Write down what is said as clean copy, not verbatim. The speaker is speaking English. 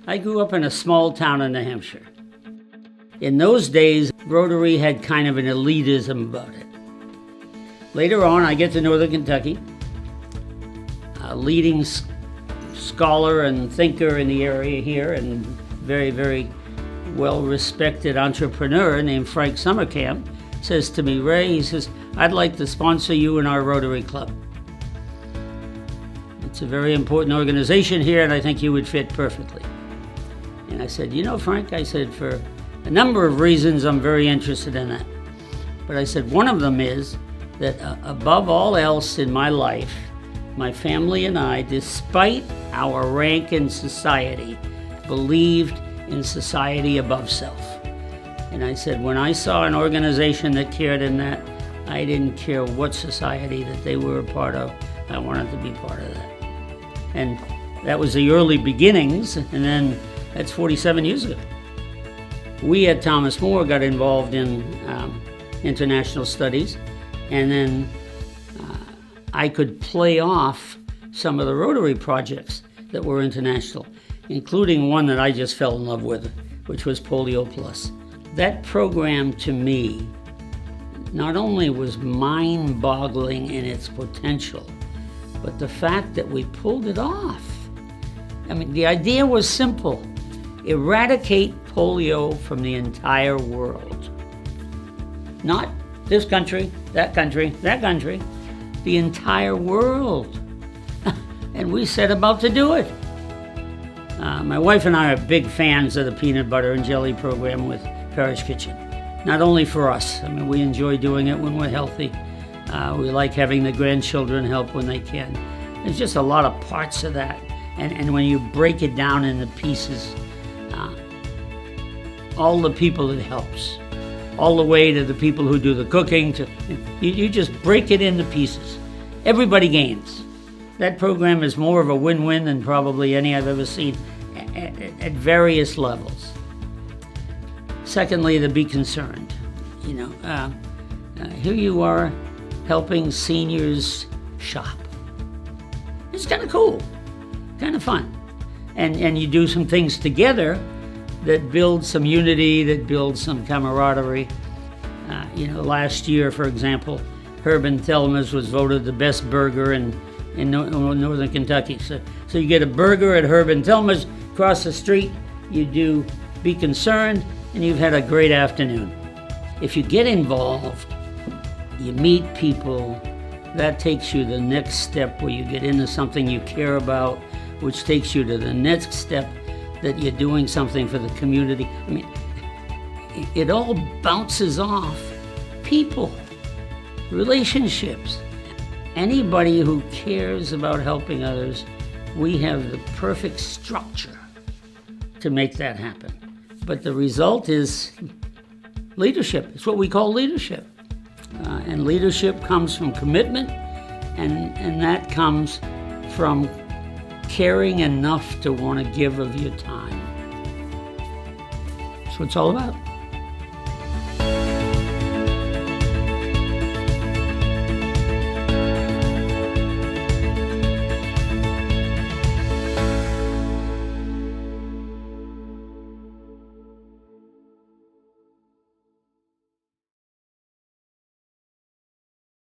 I grew up in a small town in New Hampshire. In those days, Rotary had kind of an elitism about it. Later on, I get to Northern Kentucky, a leading scholar and thinker in the area here, and very, very well-respected entrepreneur named Frank Summercamp says to me, Ray, he says, I'd like to sponsor you in our Rotary Club. It's a very important organization here, and I think you would fit perfectly. And I said, you know, Frank, I said, for a number of reasons, I'm very interested in that. But I said, one of them is that above all else in my life, my family and I, despite our rank in society, believed in society above self. And I said, when I saw an organization that cared in that, I didn't care what society that they were a part of. I wanted to be part of that. And that was the early beginnings, and then that's 47 years ago. We at Thomas More got involved in international studies, and then I could play off some of the Rotary projects that were international, including one that I just fell in love with, which was Polio Plus. That program to me not only was mind-boggling in its potential, but the fact that we pulled it off. I mean, the idea was simple. Eradicate polio from the entire world. Not this country, that country, that country, the entire world. And we set about to do it. My wife and I are big fans of the peanut butter and jelly program with Parish Kitchen. Not only for us, I mean, we enjoy doing it when we're healthy. We like having the grandchildren help when they can. There's just a lot of parts of that. And when you break it down into pieces, all the people it helps, all the way to the people who do the cooking, you just break it into pieces. Everybody gains. That program is more of a win-win than probably any I've ever seen at various levels. Secondly, to be concerned. You know, here you are helping seniors shop. It's kind of cool, kind of fun. And you do some things together that build some unity, that build some camaraderie. You know, last year, for example, Hebert Thelma's was voted the best burger in Northern Kentucky. So you get a burger at Hebert Thelma's, across the street, you do Be Concerned, and you've had a great afternoon. If you get involved, you meet people, that takes you the next step where you get into something you care about, which takes you to the next step that you're doing something for the community. I mean, it all bounces off people, relationships. Anybody who cares about helping others, we have the perfect structure to make that happen. But the result is leadership. It's what we call leadership. And leadership comes from commitment, and that comes from caring enough to want to give of your time. That's what it's all about.